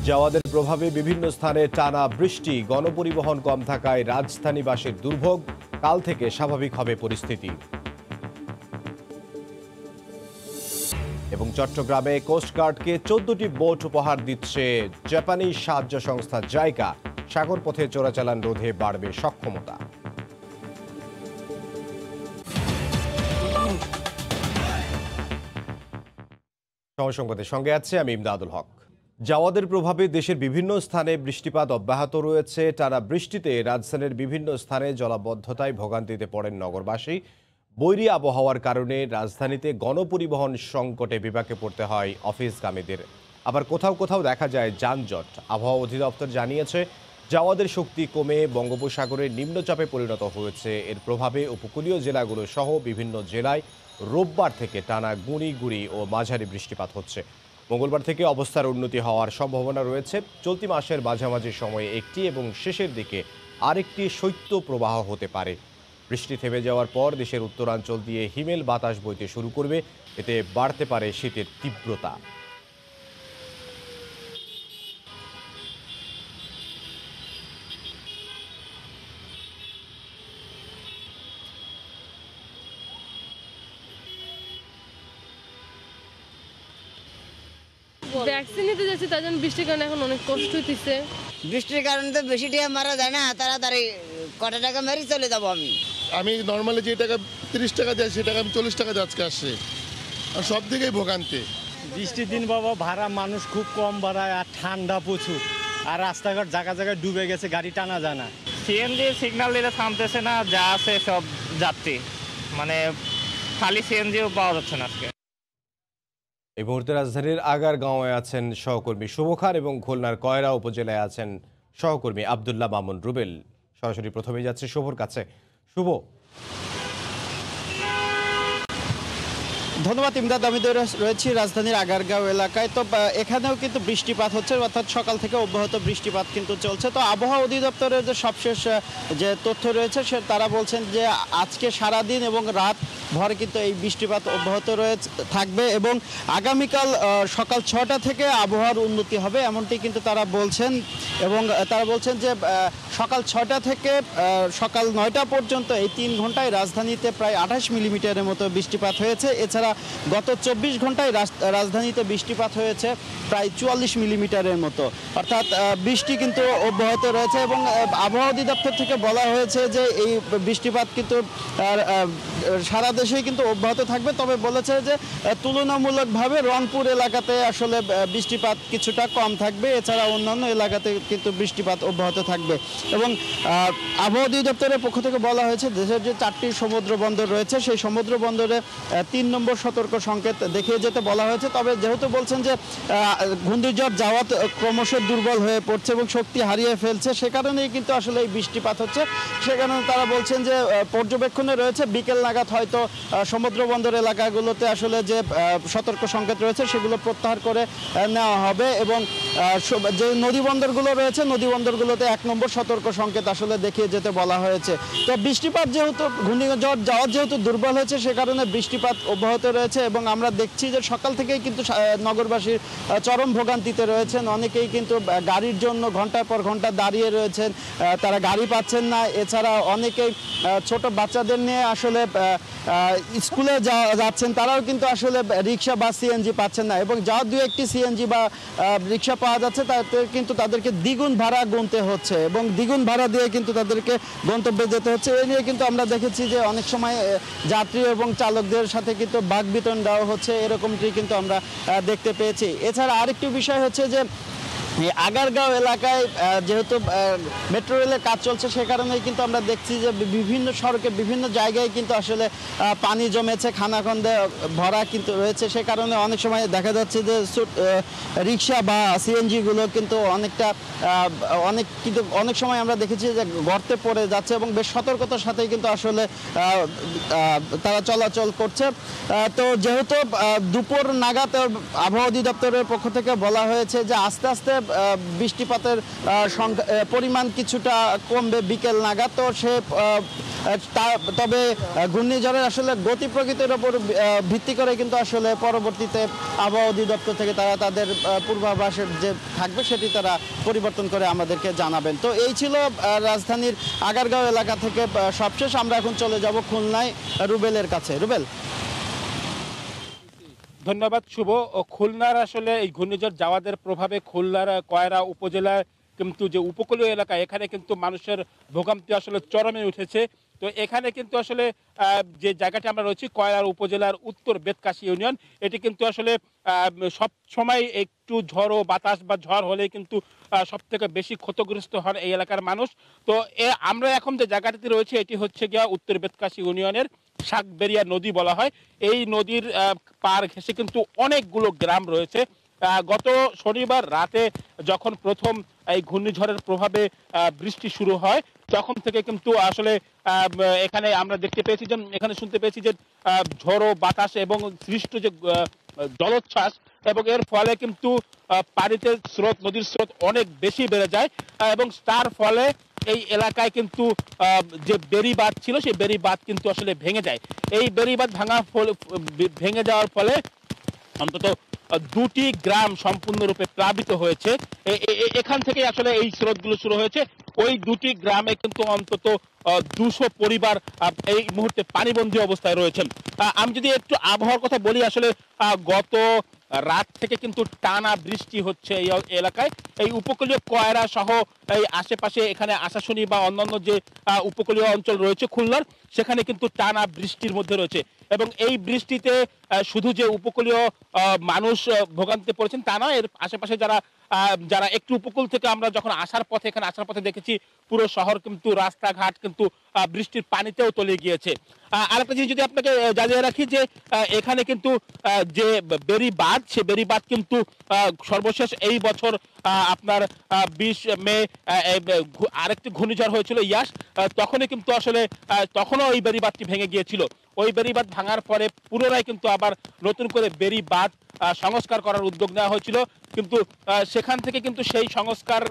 জাওয়াদের প্রভাবে বিভিন্ন স্থানে টানা বৃষ্টি, গণপরিবহন কম থাকায় রাজধানীবাসীর দুর্ভোগ। কাল থেকে স্বাভাবিক হবে পরিস্থিতি। এবং চট্টগ্রামে কোস্টগার্ডকে 14টি বোট উপহার দিচ্ছে জাপানি সাহায্য সংস্থা জাইকা। সাগরপথে চোরাচালান রোধে বাড়বে সক্ষমতা। সময় সংবাদের সঙ্গে আছে আমি ইমদাদুল হক। জাওয়াদের প্রভাবে দেশের বিভিন্ন স্থানে বৃষ্টিপাত অব্যাহত রয়েছে। টানা বৃষ্টিতে রাজধানীর বিভিন্ন স্থানে জলাবদ্ধতায় ভোগান্তিতে পড়েন নগরবাসী। বৈরী আবহাওয়ার কারণে রাজধানীতে গণপরিবহন সংকটে বিপাকে পড়তে হয় অফিসগামীদের। আবার কোথাও কোথাও দেখা যায় যানজট। আবহাওয়া অধিদপ্তর জানিয়েছে, জাওয়াদের শক্তি কমে বঙ্গোপসাগরের নিম্নচাপে পরিণত হয়েছে। এর প্রভাবে উপকূলীয় জেলাগুলো সহ বিভিন্ন জেলায় রোববার থেকে টানা গুঁড়ি গুঁড়ি ও মাঝারি বৃষ্টিপাত হচ্ছে। মঙ্গলবার থেকে অবস্থার উন্নতি হওয়ার সম্ভাবনা রয়েছে। চলতি মাসের মাঝামাঝি সময়ে একটি এবং শেষের দিকে আরেকটি শৈত্য প্রবাহ হতে পারে। বৃষ্টি থেমে যাওয়ার পর দেশের উত্তরাঞ্চল দিয়ে হিমেল বাতাস বইতে শুরু করবে। এতে বাড়তে পারে শীতের তীব্রতা। ভ্যাকসিন নিতে যাচ্ছি, তার জন্য বৃষ্টির কারণে এখন অনেক কষ্ট হইতেছে। বৃষ্টির কারণে তো বেশি টাকা মারা যায় না, তাড়াতাড়ি কটা টাকা মেরে চলে যাবো। আমি নর্মালি যে টাকা 30 টাকা দেয় সে টাকা আমি 40 টাকা আজকে আসছে। আর সব দিকেই ভোগান্তি। বৃষ্টির দিন বাবা, ভাড়া মানুষ খুব কম বাড়ায় আর ঠান্ডা প্রচুর। আর রাস্তাঘাট জায়গায় জায়গায় ডুবে গেছে, গাড়ি টানা যায় না। সিএনজি সিগন্যাল দিলে থামতেছে না, যা আছে সব যাত্রী, মানে খালি সিএনজিও পাওয়া যাচ্ছে না আজকে। এই মুহূর্তে রাজধানীর আগারগাঁওয়ে আছেন সহকর্মী শুভ খান এবং খুলনার কয়রা উপজেলায় আছেন সহকর্মী আব্দুল্লাহ মামুন রুবেল। সরাসরি প্রথমেই যাচ্ছে শুভর কাছে। শুভ, ধন্যবাদ ইমদাদ। আমি রয়েছি রাজধানীর আগারগাঁও এলাকায়। তো এখানেও কিন্তু বৃষ্টিপাত হচ্ছে, অর্থাৎ সকাল থেকে অব্যাহত বৃষ্টিপাত কিন্তু চলছে। তো আবহাওয়া অধিদপ্তরের যে সবশেষ যে তথ্য রয়েছে তারা বলছেন যে আজকে সারাদিন এবং রাত ভরে কিন্তু এই বৃষ্টিপাত অব্যাহত থাকবে এবং আগামীকাল সকাল 6টা থেকে আবহাওয়ার উন্নতি হবে, এমনটি কিন্তু তারা বলছেন। এবং তারা বলছেন যে সকাল 6টা থেকে সকাল 9টা পর্যন্ত এই 3 ঘন্টায় রাজধানীতে প্রায় 28 মিলিমিটারের মতো বৃষ্টিপাত হয়েছে। এছাড়া গত 24 ঘন্টায় রাজধানীতে বৃষ্টিপাত হয়েছে প্রায় 44 মিলিমিটারের মতো, অর্থাৎ বৃষ্টি কিন্তু অব্যাহত রয়েছে। এবং আবহাওয়া অধিদপ্তর থেকে বলা হয়েছে যে এই বৃষ্টিপাত কিন্তু সারা দেশেই কিন্তু অব্যাহত থাকবে। তবে বলেছে যে তুলনামূলকভাবে রংপুর এলাকাতে আসলে বৃষ্টিপাত কিছুটা কম থাকবে, এছাড়া অন্যান্য এলাকাতে কিন্তু বৃষ্টিপাত অব্যাহত থাকবে। এবং আবহাওয়া অধিদপ্তরের পক্ষ থেকে বলা হয়েছে দেশের যে 4টি সমুদ্র বন্দর রয়েছে সেই সমুদ্র বন্দরে 3 নম্বর সতর্ক সংকেত দেখিয়ে যেতে বলা হয়েছে। তবে যেহেতু বলছেন যে ঘূর্ণিঝড় জাওয়াত ক্রমশ দুর্বল হয়ে পড়ছে এবং শক্তি হারিয়ে ফেলছে, সে কারণেই কিন্তু আসলে এই বৃষ্টিপাত হচ্ছে। সে কারণে তারা বলছেন যে পর্যবেক্ষণে রয়েছে বিকেল নাগাদ হয়তো সমুদ্র বন্দর এলাকাগুলোতে আসলে যে সতর্ক সংকেত রয়েছে সেগুলো প্রত্যাহার করে নেওয়া হবে। এবং যে নদী বন্দরগুলো রয়েছে নদী বন্দরগুলোতে 1 নম্বর সতর্ক সংকেত আসলে দেখিয়ে যেতে বলা হয়েছে। তো বৃষ্টিপাত যেহেতু ঘূর্ণিঝড় জাওয়াত যেহেতু দুর্বল হয়েছে সে কারণে বৃষ্টিপাত অব্যাহত রয়েছে। এবং আমরা দেখছি যে সকাল থেকেই কিন্তু নগরবাসীর চরম ভোগান্তিতে রয়েছেন। অনেকেই কিন্তু গাড়ির জন্য ঘন্টার পর ঘন্টা দাঁড়িয়ে রয়েছেন, তারা গাড়ি পাচ্ছেন না। এছাড়া অনেকেই ছোট বাচ্চাদের নিয়ে আসলে স্কুলে যাচ্ছেন, তারাও কিন্তু আসলে রিক্সা বা সিএনজি পাচ্ছেন না। এবং যা 2-1টি সিএনজি বা রিক্সা পাওয়া যাচ্ছে তাতে কিন্তু তাদেরকে দ্বিগুণ ভাড়া গুনতে হচ্ছে এবং দ্বিগুণ ভাড়া দিয়ে কিন্তু তাদেরকে গন্তব্যে যেতে হচ্ছে। এই নিয়ে কিন্তু আমরা দেখেছি যে অনেক সময় যাত্রী এবং চালকদের সাথে কিন্তু বাকবিতরণ দেওয়া হচ্ছে, এরকমটি কিন্তু আমরা দেখতে পেয়েছি। এছাড়া আরেকটি বিষয় হচ্ছে যে আগারগাঁও এলাকায় যেহেতু মেট্রো রেলের কাজ চলছে সে কারণেই কিন্তু আমরা দেখছি যে বিভিন্ন সড়কে বিভিন্ন জায়গায় কিন্তু আসলে পানি জমেছে, খানাখন্দে ভরা কিন্তু রয়েছে। সে কারণে অনেক সময় দেখা যাচ্ছে যে রিক্সা বা সিএনজিগুলো কিন্তু অনেক সময় আমরা দেখেছি যে গর্তে পড়ে যাচ্ছে এবং বেশ সতর্কতার সাথেই কিন্তু আসলে তারা চলাচল করছে। তো যেহেতু দুপুর নাগাদ আবহাওয়া অধিদপ্তরের পক্ষ থেকে বলা হয়েছে যে আস্তে আস্তে বৃষ্টিপাতের পরিমাণ কিছুটা কমবে বিকেল নাগাদ। তো তবে ঘূর্ণিঝড়ের আসলে গতি প্রকৃতির ওপর ভিত্তি করে কিন্তু আসলে পরবর্তীতে আবহাওয়া অধিদপ্তর থেকে তারা তাদের পূর্বাভাসের যে থাকবে সেটি তারা পরিবর্তন করে আমাদেরকে জানাবেন। তো এই ছিল রাজধানীর আগারগাঁও এলাকা থেকে সবশেষ। আমরা এখন চলে যাব খুলনায় রুবেলের কাছে। রুবেল। ধন্যবাদ শুভ। খুলনার আসলে এই ঘূর্ণিঝড় জাওয়াদের প্রভাবে খুলনার কয়রা উপজেলার কিন্তু যে উপকূলীয় এলাকা এখানে কিন্তু মানুষের ভোগান্তি আসলে চরমে উঠেছে। তো এখানে কিন্তু আসলে যে জায়গাটি আমরা রয়েছি কয়রা উপজেলার উত্তর বেতকাশি ইউনিয়ন, এটি কিন্তু আসলে সব সময় একটু ঝড় ও বাতাস বা ঝড় হলে কিন্তু সব থেকে বেশি ক্ষতিগ্রস্ত হন এই এলাকার মানুষ। তো আমরা এখন যে জায়গাটিতে রয়েছে এটি হচ্ছে গিয়া উত্তর বেতকাশি ইউনিয়নের শাকবেরিয়া নদী বলা হয়। এই নদীর পার ঘেঁষে কিন্তু অনেকগুলো গ্রাম রয়েছে। গত শনিবার রাতে যখন প্রথম এই ঘূর্ণিঝড়ের প্রভাবে বৃষ্টি শুরু হয় তখন থেকে কিন্তু আসলে এখানে আমরা দেখতে পেয়েছি যে এখানে শুনতে পেয়েছি যে ঝড়ো বাতাস এবং সৃষ্ট যে জলোচ্ছ্বাস এবং এর ফলে কিন্তু পানিতে স্রোত নদীর স্রোত অনেক বেশি বেড়ে যায় এবং তার ফলে এই এলাকায় কিন্তু যে বেড়িবাঁধ ছিল সেই বেড়িবাঁধ কিন্তু আসলে ভেঙে যায়। এই বেড়িবাঁধ ভেঙে যাওয়ার ফলে অন্তত দুটি গ্রাম সম্পূর্ণরূপে প্লাবিত হয়েছে। এখান থেকে আসলে এই স্রোতগুলো শুরু হয়েছে। ওই দুটি গ্রামে কিন্তু অন্তত 200 পরিবার এই মুহূর্তে পানিবন্দী অবস্থায় রয়েছেন। আমি যদি একটু আবহাওয়ার কথা বলি, আসলে গত রাত থেকে কিন্তু টানা বৃষ্টি হচ্ছে এই এলাকায়। এই উপকূলীয় কয়রা সহ এই আশেপাশে এখানে আশাশুনি বা অন্যান্য যে উপকূলীয় অঞ্চল রয়েছে খুলনার, সেখানে কিন্তু টানা বৃষ্টির মধ্যে রয়েছে এবং এই বৃষ্টিতে শুধু যে উপকূলীয় মানুষ ভোগান্তিতে পড়েছেন তা নয়, এর আশেপাশে যারা একটু উপকূল থেকে আমরা যখন এখানে আসার পথে দেখেছি পুরো শহর কিন্তু রাস্তাঘাট কিন্তু বৃষ্টির পানিতেও তলিয়ে গিয়েছে। আরেকটা জিনিস যদি আপনাকে জানিয়ে রাখি যে এখানে কিন্তু যে বেড়িবাঁধ সে বেড়িবাঁধ কিন্তু সর্বশেষ এই বছর আপনার 20 মে আরেকটি ঘূর্ণিঝড় হয়েছিল ইয়াস, তখনই কিন্তু আসলে তখনও ওই বেড়িবাঁধটি ভেঙে গিয়েছিল। ওই বেড়িবাঁধ ভাঙার পরে পুনরায় কিন্তু আবার নতুন করে বেড়িবাঁধ সংস্কার করার উদ্যোগ নেওয়া হয়েছিল, কিন্তু সেখান থেকে কিন্তু সেই সংস্কার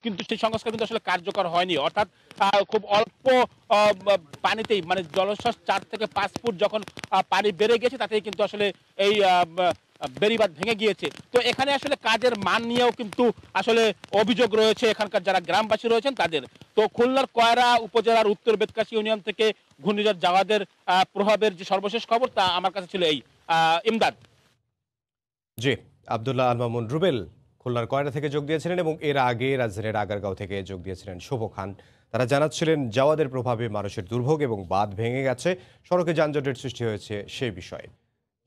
কিন্তু আসলে কার্যকর হয়নি। অর্থাৎ খুব অল্প পানিতেই মানে জলোচ্ছ্বাস 4 থেকে 5 ফুট যখন পানি বেড়ে গেছে তাতেই কিন্তু আসলে এই বেড়িবাঁধ ভেঙে গিয়েছে। তো এখানে আসলে কাজের মান নিয়েও কিন্তু আসলে অভিযোগ রয়েছে এখানকার যারা গ্রামবাসী রয়েছেন তাদের। তো খুলনার কয়রা উপজেলার উত্তর বেতকাশি ইউনিয়ন থেকে ঘূর্ণিঝড় জাওয়াদের প্রভাবের যে সর্বশেষ খবর তা আমার কাছে ছিল এই। ইমদাদ। জি, আব্দুল্লাহ আল মামুন রুবেল খুলনার কয়রা থেকে যোগ দিয়েছিলেন এবং এর আগে রাজধানীর আগারগাঁও থেকে যোগ দিয়েছিলেন শুভ খান। তারা জানাচ্ছিলেন জাওয়াদের প্রভাবে মানুষের দুর্ভোগ এবং বাঁধ ভেঙে গেছে, সড়কে যানজটের সৃষ্টি হয়েছে সেই বিষয়ে।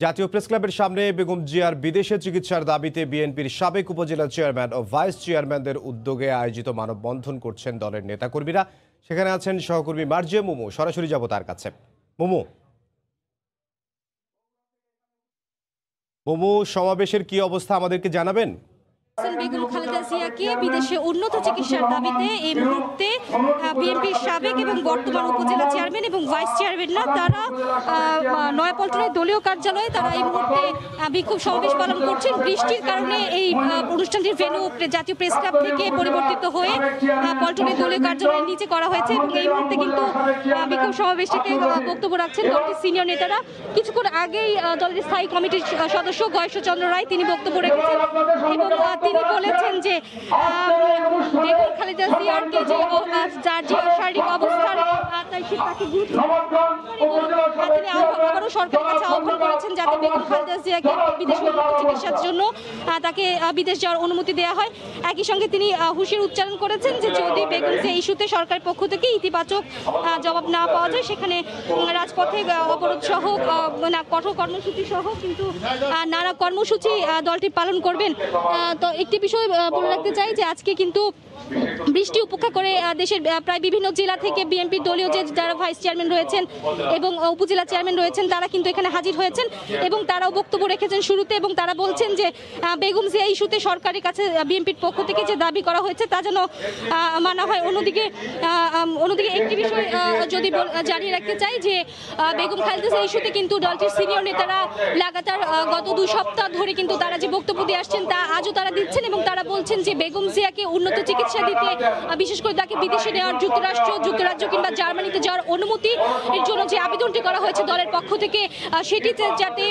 জাতীয় প্রেস ক্লাবের সামনে বেগম জিয়ার বিদেশে চিকিৎসার দাবিতে বিএনপির সাবেক উপজেলা চেয়ারম্যান ও ভাইস চেয়ারম্যানদের উদ্যোগে আয়োজিত মানববন্ধন করছেন দলের নেতাকর্মীরা। সেখানে আছেন সহকর্মী মার্জিয়া মুমু। সরাসরি যাব তার কাছে। মুমু, সমাবেশের কি অবস্থা আমাদেরকে জানাবেন? বেগম খালেদা জিয়াকে বিদেশে উন্নত চিকিৎসার দাবিতে এই মুহূর্তে বিএনপির সাবেক এবং বর্তমান উপজেলা চেয়ারম্যান এবং ভাইস চেয়ারম্যানরা তারা নয়াপল্টনের দলীয় কার্যালয়ে তারা এই মুহূর্তে বিক্ষোভ সমাবেশ পালন করছেন। বৃষ্টির কারণে এই অনুষ্ঠানটির ভেন্যু জাতীয় প্রেস ক্লাব থেকে পরিবর্তিত হয়ে পল্টনের দলীয় কার্যালয়ের নিচে করা হয়েছে এবং এই মুহূর্তে কিন্তু বিক্ষোভ সমাবেশটিতে বক্তব্য রাখছেন দলটির সিনিয়র নেতারা। কিছুক্ষণ আগেই দলের স্থায়ী কমিটির সদস্য গয়েশ্বরচন্দ্র রায় তিনি বক্তব্য রেখেছেন এবং তিনি বলেছেন যে বেগম খালেদা জিয়ারকে যার যে শারীরিক অবস্থার তাকে গুরুত্ব তিনি আবারও সরকারের কাছে আহ্বান করেছেন যাতে বেগম খালেদা জিয়াকে বিদেশে চিকিৎসার জন্য তাকে বিদেশ যাওয়ার অনুমতি দেওয়া হয়। একই সঙ্গে তিনি হুঁশিয়ারি উচ্চারণ করেছেন যে যদি বেগম জিয়া ইস্যুতে সরকারের পক্ষ থেকে ইতিবাচক জবাব না পাওয়া যায় সেখানে রাজপথে অবরোধ সহ কঠোর কর্মসূচি সহ কিন্তু নানা কর্মসূচি দলটি পালন করবেন। তো একটি বিষয় বলে রাখতে চাই যে আজকে কিন্তু বৃষ্টি উপেক্ষা করে দেশের প্রায় বিভিন্ন জেলা থেকে বিএনপির দলীয় যে যারা ভাইস চেয়ারম্যান রয়েছেন এবং উপজেলা চেয়ারম্যান রয়েছেন তারা কিন্তু এখানে হাজির হয়েছেন এবং তারাও বক্তব্য রেখেছেন শুরুতে এবং তারা বলছেন যে বেগম জিয়া ইস্যুতে সরকারের কাছে বিএনপির পক্ষ থেকে যে দাবি করা হয়েছে তা যেন মানা হয়। অন্যদিকে একটি বিষয় যদি জানিয়ে রাখতে চাই যে বেগম খালেদা জিয়া ইস্যুতে কিন্তু দলটির সিনিয়র নেতারা লাগাতার গত 2 সপ্তাহ ধরে কিন্তু তারা যে বক্তব্য দিয়ে আসছেন তা আজও তারা দিচ্ছেন এবং তারা বলছেন যে বেগম জিয়াকে উন্নত চিকিৎসা দিতে বিশেষ করে তাকে বিদেশে নেওয়ার যুক্তরাজ্য কিংবা জার্মানিতে যাওয়ার অনুমতি এর জন্য যে আবেদনটি করা হয়েছে দলের পক্ষ থেকে সেটি যাতে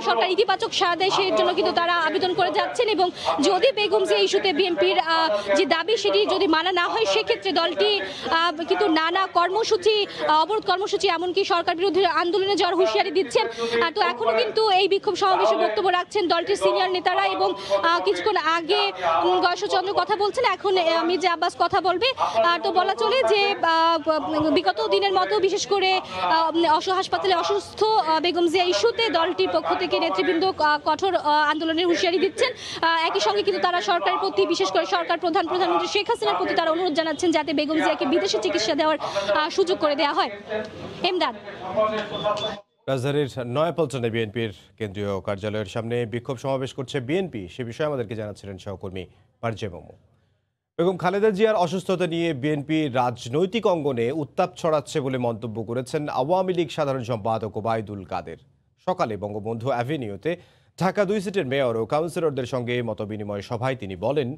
সরকার ইতিবাচক সাড়া দেয় সেই জন্য কিন্তু তারা আবেদন করে যাচ্ছেন এবং যদি বেগম জিয়া ইস্যুতে বিএনপির যে দাবি সেটি যদি মানা না হয় সেক্ষেত্রে দলটি কিন্তু নানা কর্মসূচি অবরোধ কর্মসূচি এমনকি সরকার বিরোধী আন্দোলনে যাওয়ার হুঁশিয়ারি দিচ্ছেন। তো এখনো কিন্তু এই বিক্ষোভ সমাবেশে বক্তব্য রাখছেন দলটির সিনিয়র নেতারা এবং কিছুক্ষণ আগে গয়েশ্বরচন্দ্র কথা বলছেন, এখন মির্জা আব্বাস কথা বলবে। তো বলা চলে যে বিগত দিনের মতো বিশেষ করে হাসপাতালে অসুস্থ বেগম জিয়া ইস্যুতে দলটির পক্ষ থেকে নেতৃবৃন্দ কঠোর আন্দোলনের হুঁশিয়ারি দিচ্ছেন। একই সঙ্গে কিন্তু তারা সরকারের প্রতি বিশেষ করে প্রধানমন্ত্রী শেখ হাসিনার প্রতি তারা অনুরোধ জানাচ্ছেন যাতে বেগম জিয়াকে বিদেশে চিকিৎসা দেওয়ার সুযোগ করে দেওয়া হয়। এমদাদ। রাজধানীর নয়াপল্টনে বিএনপির কেন্দ্রীয় কার্যালয়ের সামনে বিক্ষোভ সমাবেশ করছে বিএনপি, সে বিষয়ে আমাদেরকে জানাচ্ছিলেন সহকর্মী পারজে মোমো। বেগম খালেদা জিয়ার অসুস্থতা নিয়ে বিএনপি রাজনৈতিক অঙ্গনে উত্তাপ ছড়াচ্ছে বলে মন্তব্য করেছেন আওয়ামী লীগ সাধারণ সম্পাদক ওবায়দুল কাদের। সকালে বঙ্গবন্ধু অ্যাভিনিউতে ঢাকা 2 সিটের মেয়র ও কাউন্সিলরদের সঙ্গে মতবিনিময় সভায় তিনি বলেন,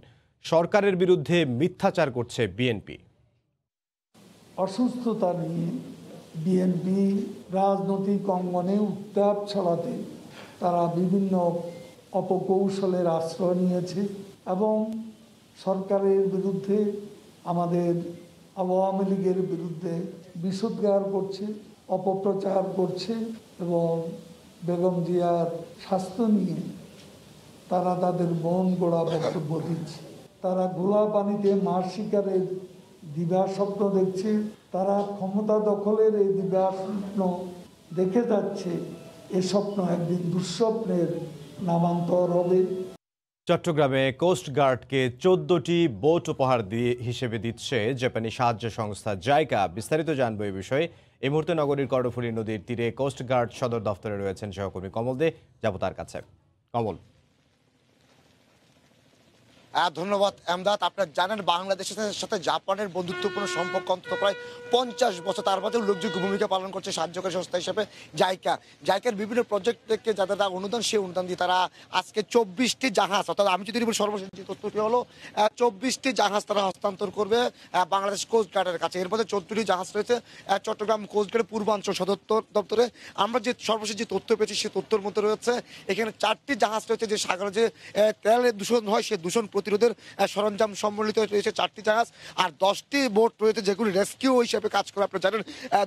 সরকারের বিরুদ্ধে মিথ্যাচার করছে বিএনপি। অসুস্থতা নিয়ে বিএনপি রাজনৈতিক অঙ্গনে উত্তাপ ছড়াতে তারা বিভিন্ন অপকৌশলের আশ্রয় নিয়েছে এবং সরকারের বিরুদ্ধে আমাদের আওয়ামী লীগের বিরুদ্ধে বিষোদ্গার করছে, অপপ্রচার করছে এবং বেগম জিয়ার স্বাস্থ্য নিয়ে তারা তাদের মন গড়া বক্তব্য দিচ্ছে। তারা ঘোলা পানিতে মাছ শিকারের দিবা স্বপ্ন দেখছে, তারা ক্ষমতা দখলের এই দিবা স্বপ্ন দেখে যাচ্ছে। এ স্বপ্ন একদিন দুঃস্বপ্নের নামান্তর হবে। চট্টগ্রামে কোস্ট গার্ডকে 14টি বোট উপহার হিসেবে দিচ্ছে জাপানি সাহায্য সংস্থা জাইকা। বিস্তারিত জানবো এই বিষয়ে। এই মুহূর্তে নগরীর কর্ণফুলী নদীর তীরে কোস্ট গার্ড সদর দফতরে রয়েছেন সহকর্মী কমল দে, যাব তার কাছে। কমল। ধন্যবাদ এমদাদ। আপনারা জানেন বাংলাদেশের সাথে জাপানের বন্ধুত্বপূর্ণ সম্পর্ক অন্তত প্রায় 50 বছর, তার মধ্যে উল্লেখযোগ্য ভূমিকা পালন করছে সাহায্যকারী সংস্থা হিসেবে জাইকার বিভিন্ন প্রজেক্ট থেকে যাদের অনুদান, সেই অনুদান দিয়ে তারা আজকে 24টি জাহাজ, অর্থাৎ আমি যদি সর্বশেষ যে তথ্যটি হলো 24টি জাহাজ তারা হস্তান্তর করবে বাংলাদেশ কোস্ট গার্ডের কাছে। এর মধ্যে 14টি জাহাজ রয়েছে চট্টগ্রাম কোস্ট গার্ডের পূর্বাঞ্চল সদর দপ্তরে। আমরা যে সর্বশেষ যে তথ্য পেয়েছি সেই তথ্যের মধ্যে রয়েছে এখানে 4টি জাহাজ রয়েছে যে সাগরে যে তেলের দূষণ হয় সেই দূষণ প্রতিরোধের সরঞ্জাম সম্বলিত রয়েছে 4টি জাহাজ, আর 10টি বোট রয়েছে যেগুলি রেস্কিউ হিসেবে কাজ করে। আপনারা জানেন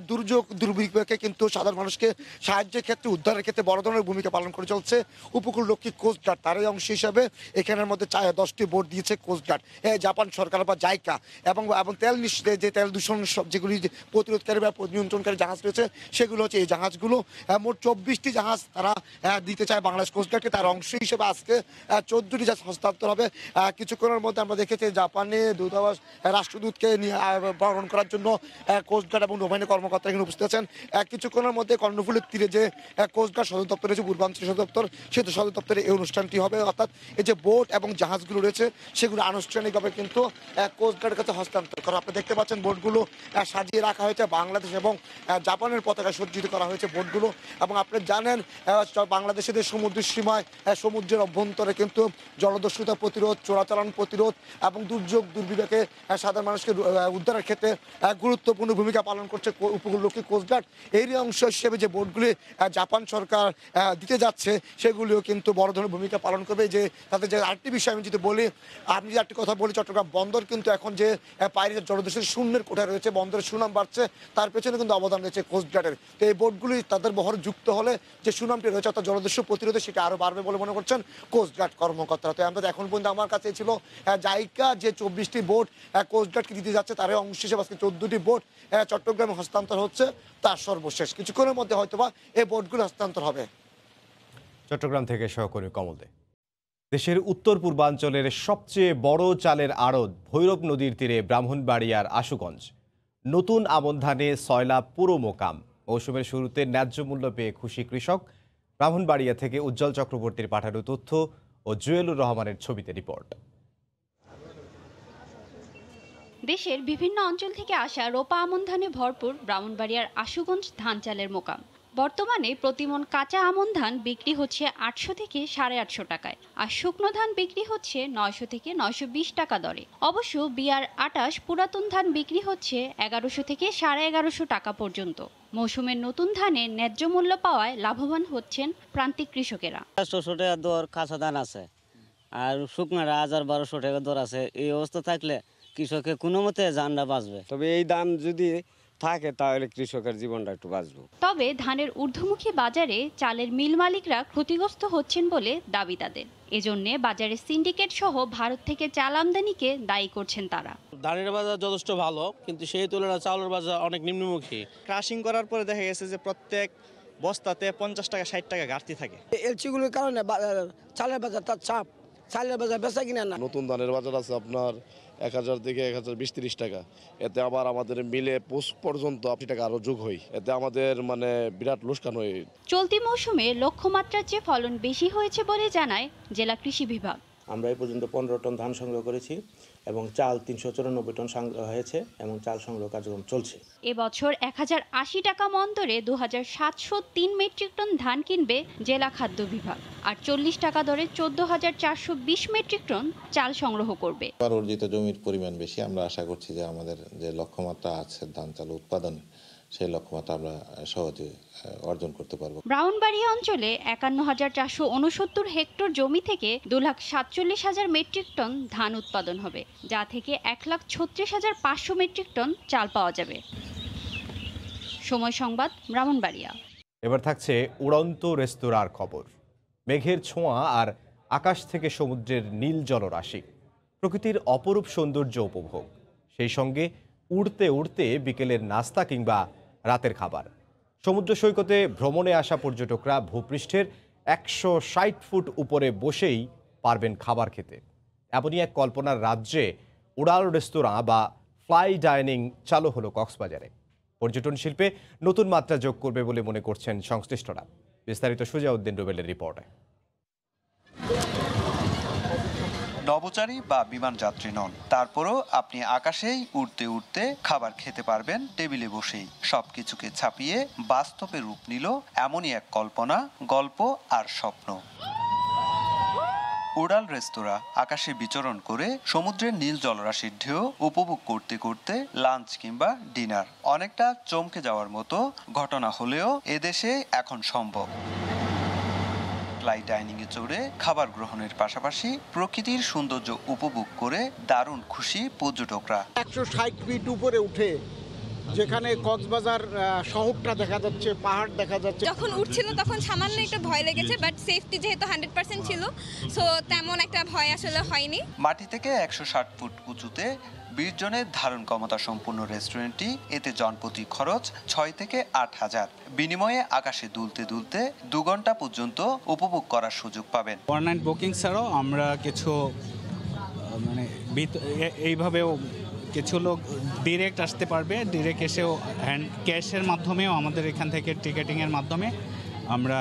দুর্যোগ দুর্ভিক্ষে কিন্তু সাধারণ মানুষকে সাহায্যের ক্ষেত্রে, উদ্ধারের ক্ষেত্রে বড় ধরনের ভূমিকা পালন করে চলছে উপকূলরক্ষী কোস্ট গার্ড। তারই অংশ হিসাবে এখানের মধ্যে 10টি বোট দিয়েছে কোস্ট গার্ড, জাপান সরকার বা জাইকা। এবং তেল নিশ্চিত যে তেল দূষণ সব যেগুলি প্রতিরোধকারী বা নিয়ন্ত্রণকারী জাহাজ রয়েছে সেগুলো হচ্ছে এই জাহাজগুলো। মোট 24টি জাহাজ তারা দিতে চায় বাংলাদেশ কোস্ট গার্ডকে। তার অংশ হিসেবে আজকে 14টি জাহাজ হস্তান্তর হবে। কিছুক্ষণের মধ্যে আমরা দেখেছি জাপানে দূতাবাস রাষ্ট্রদূতকে বরণ করার জন্য কোস্ট গার্ড এবং নৌবাহিনী কর্মকর্তা এখানে উপস্থিত আছেন। কিছুক্ষণের মধ্যে কর্ণফুলীর তীরে যে কোস্ট গার্ড সদর দপ্তর রয়েছে, পূর্বাঞ্চল সদর দপ্তর, সেই সদর দপ্তরে এই অনুষ্ঠানটি হবে। অর্থাৎ এই যে বোট এবং জাহাজগুলো রয়েছে সেগুলো আনুষ্ঠানিকভাবে কিন্তু কোস্ট গার্ডের কাছে হস্তান্তর করা। আপনি দেখতে পাচ্ছেন বোটগুলো সাজিয়ে রাখা হয়েছে বাংলাদেশ এবং জাপানের পতাকা সজ্জিত করা হয়েছে বোটগুলো। এবং আপনি জানেন বাংলাদেশের যে সমুদ্র সীমায় সমুদ্রের অভ্যন্তরে কিন্তু জলদস্যুতা প্রতিরোধ, চোরাচালান প্রতিরোধ এবং দুর্যোগ দুর্বিপাকে সাধারণ মানুষকে উদ্ধারের ক্ষেত্রে গুরুত্বপূর্ণ ভূমিকা পালন করছে উপকূলরক্ষী কোস্ট গার্ড। এরই অংশ হিসেবে যে বোটগুলি জাপান সরকার দিতে যাচ্ছে সেগুলিও কিন্তু বড় ধরনের ভূমিকা পালন করবে। যে তাদের যে আরেকটি বিষয় আমি যদি বলি, আপনি যে আরেকটি কথা বলি, চট্টগ্রাম বন্দর কিন্তু এখন যে পাইরেট জলদস্যুর শূন্যের কোঠায় রয়েছে, বন্দরের সুনাম বাড়ছে, তার পেছনে কিন্তু অবদান রয়েছে কোস্ট গার্ডের। তো এই বোটগুলি তাদের বহর যুক্ত হলে যে সুনামটি রয়েছে অর্থাৎ জলদস্যু প্রতিরোধে সেটা আরও বাড়বে বলে মনে করছেন কোস্ট গার্ড কর্মকর্তারা। তো আমরা এখন পর্যন্ত আমার কাছে ছিল জাইকা যে 24টি বোট কোস্ট গার্ডকে দিতে যাচ্ছে তার অংশ হিসেবে আজকে 14টি বোট চট্টগ্রামে হস্তান্তর হচ্ছে, তার সর্বশেষ কিছুক্ষণের মধ্যে হয়তোবা এই বোটগুলো হস্তান্তর হবে। চট্টগ্রাম থেকে সহকর্মী কমল দে। দেশের উত্তর পূর্বাঞ্চলের সবচেয়ে বড় চালের আড়ত ভৈরব নদীর তীরে ব্রাহ্মণবাড়িয়ার আশুগঞ্জ। নতুন আমন ধানে সয়লা পুরো মোকাম। মৌসুমের শুরুতে ন্যায্য মূল্য পেয়ে খুশি কৃষক। ব্রাহ্মণবাড়িয়া থেকে উজ্জ্বল চক্রবর্তীর পাঠানো তথ্য ও জুয়েলুর রহমানের ছবিতে রিপোর্ট। দেশের বিভিন্ন অঞ্চল থেকে আসা রোপা আমন ধানে ভরপুর ব্রাহ্মণবাড়িয়ার আশুগঞ্জ ধান চালের মোকাম। বর্তমানে প্রতিমন কাঁচা আমন ধান বিক্রি হচ্ছে 800 থেকে 850 টাকায়, আর শুকনো ধান বিক্রি হচ্ছে 900 থেকে 920 টাকা দরে। অবশ্য BR-28 পুরাতন ধান বিক্রি হচ্ছে 1100 থেকে 1150 টাকা পর্যন্ত। মৌসুমের নতুন ধানে ন্যায্য মূল্য পাওয়ায় লাভবান হচ্ছেন প্রান্তিক কৃষকেরা। 400 টাকা দর কাঁচা ধান আছে, আর শুকনারা 1000-1200 টাকা দর আছে। এই অবস্থা থাকলে কৃষকের কোনো মতে জানটা বাঁচবে। তবে এই দাম যদি থাকে তাহলে কৃষকের জীবনটা একটু বাঁচবে। তবে ধানের ঊর্ধ্বমুখী বাজারে চালের মিল মালিকরা ক্ষতিগ্রস্ত হচ্ছেন বলে দাবি তাদের। এজন্য বাজারে সিন্ডিকেট সহ ভারত থেকে চাল আমদানিকে দায়ী করছেন তারা। ধানের বাজার যথেষ্ট ভালো, কিন্তু সেই তুলনায় চালের বাজার অনেক নিম্নমুখী। ক্রাশিং করার পরে দেখা গেছে যে প্রত্যেক বস্তাতে 50 টাকা 60 টাকা ঘাটতি থাকে। এলচিগুলোর কারণে চালের বাজার তার চাপ, চালের বাজার বেচা কিনা না। নতুন ধানের বাজার আছে আপনার 1000 থেকে 1020-30 টাকা। এতে আবার আমাদের মিলে পোস্ট পর্যন্ত 80 টাকা আরো যোগ হয়। এতে আমাদের বিরাট লোকসান হয়। চলতি মৌসুমে লক্ষ্যমাত্রার চেয়ে ফলন বেশি হয়েছে বলে জানায় জেলা কৃষি বিভাগ। আমরা এই পর্যন্ত 15 টন ধান সংগ্রহ করেছি এবং চাল 394 টন সংগ্রহ হয়েছে এবং চাল সংগ্রহ কার্যক্রম চলছে। এবছর 1080 টাকা মন দরে 2703 মেট্রিক টন ধান কিনবে জেলা খাদ্য বিভাগ, আর 40 টাকা দরে 14420 মেট্রিক টন চাল সংগ্রহ করবে। অর্জিত জমির পরিমাণ বেশি, আমরা আশা করছি যে আমাদের যে লক্ষ্যমাত্রা আছে ধান চাল উৎপাদন, সেই লক্ষ্যমাত্রা আমরা সহজে অর্জন করতে পারবো। ব্রাহ্মণবাড়িয়া অঞ্চলে 51469 হেক্টর জমি থেকে 2,47,000 মেট্রিক টন ধান উৎপাদন হবে, যা থেকে 1,36,500 মেট্রিক টন চাল পাওয়া যাবে। সময় সংবাদ, ব্রাহ্মণবাড়িয়া। এবার থাকছে উড়ন্ত রেস্তোরাঁর খবর। মেঘের ছোঁয়া আর আকাশ থেকে সমুদ্রের নীল জলরাশি, প্রকৃতির অপরূপ সৌন্দর্য উপভোগ, সেই সঙ্গে উড়তে উড়তে বিকেলের নাস্তা কিংবা রাতের খাবার। সমুদ্র সৈকতে ভ্রমণে আসা পর্যটকরা ভূপৃষ্ঠের 160 ফুট উপরে বসেই পারবেন খাবার খেতে। এমনই এক কল্পনার রাজ্যে উড়াল রেস্তোরাঁ বা ফ্লাই ডাইনিং চালু হলো কক্সবাজারে। পর্যটন শিল্পে নতুন মাত্রা যোগ করবে বলে মনে করছেন সংশ্লিষ্টরা। বিস্তারিত সুজাউদ্দিন রুবেলের রিপোর্টে। নভোচারী বা বিমান যাত্রী নন, তারপরও আপনি আকাশেই উড়তে উড়তে খাবার খেতে পারবেন টেবিলে বসেই। সবকিছুকে ছাপিয়ে বাস্তবে রূপ নিল এমনই এক কল্পনা, গল্প আর স্বপ্ন। উড়াল রেস্তোরাঁ আকাশে বিচরণ করে সমুদ্রের নীল জলরাশির ঢেউ উপভোগ করতে করতে লাঞ্চ কিংবা ডিনার, অনেকটা চমকে যাওয়ার মতো ঘটনা হলেও এদেশে এখন সম্ভব। ফ্লাই ডাইনিংয়ে চড়ে খাবার গ্রহণের পাশাপাশি প্রকৃতির সৌন্দর্য উপভোগ করে দারুণ খুশি পর্যটকরা। 160 ফিট উপরে উঠে যেখানে কক্সবাজার শহরটা দেখা যাচ্ছে, পাহাড় দেখা যাচ্ছে। যখন উঠছিল তখন সামান্য একটু ভয় লেগেছে, বাট সেফটি যেহেতু 100% ছিল, সো তেমন একটা ভয় আসলে হয়নি। মাটি থেকে 160 ফুট উঁচুতে 20 জনের ধারণ ক্ষমতা সম্পূর্ণ রেস্টুরেন্টটি, এতে জনপ্রতি খরচ 6 থেকে 8,000। বিনিময়ে আকাশে দুলতে দুলতে 2 ঘন্টা পর্যন্ত উপভোগ করার সুযোগ পাবেন। অনলাইন বুকিং ছাড়াও আমরা কিছু এইভাবেও কিছু লোক ডিরেক্ট আসতে পারবে, ডিরেক্ট এসেও হ্যান্ড ক্যাশের মাধ্যমেও আমাদের এখান থেকে টিকেটিংয়ের মাধ্যমে আমরা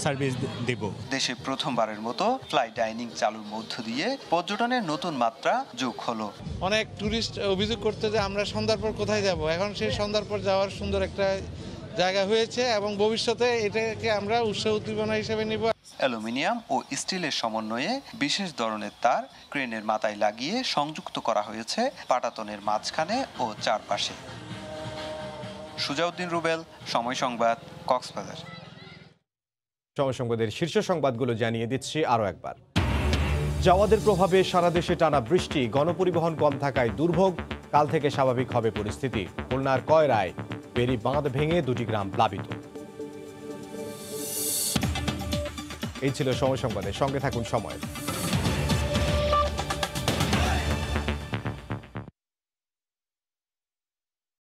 সার্ভিস দেব। দেশে প্রথমবারের মতো ফ্লাই ডাইনিং চালুর মধ্য দিয়ে পর্যটনের নতুন মাত্রা যোগ হলো। অনেক টুরিস্ট অভিযোগ করতে যে আমরা সন্ধ্যার পর কোথায় যাব, এখন সেই সন্ধ্যার পর যাওয়ার সুন্দর একটা জায়গা হয়েছে এবং ভবিষ্যতে এটাকে আমরা উৎসাহ উদ্দীপনা হিসেবে নিব। অ্যালুমিনিয়াম ও স্টিলের সমন্বয়ে বিশেষ ধরনের তার ক্রেনের মাথায় লাগিয়ে সংযুক্ত করা হয়েছে পাটাতনের মাঝখানে ও চারপাশে। সুজাউদ্দিন রুবেল, সময় সংবাদ, কক্সবাজার। সময় সংবাদের শীর্ষ সংবাদগুলো জানিয়ে দিচ্ছি আরও একবার। জাওয়াদের প্রভাবে সারা দেশে টানা বৃষ্টি, গণপরিবহন কম থাকায় দুর্ভোগ। কাল থেকে স্বাভাবিক হবে পরিস্থিতি। খুলনার কয়রায় বেরি বাঁধ ভেঙে 2টি গ্রাম প্লাবিত। এই ছিল সময় সংবাদের, সঙ্গে থাকুন সময়।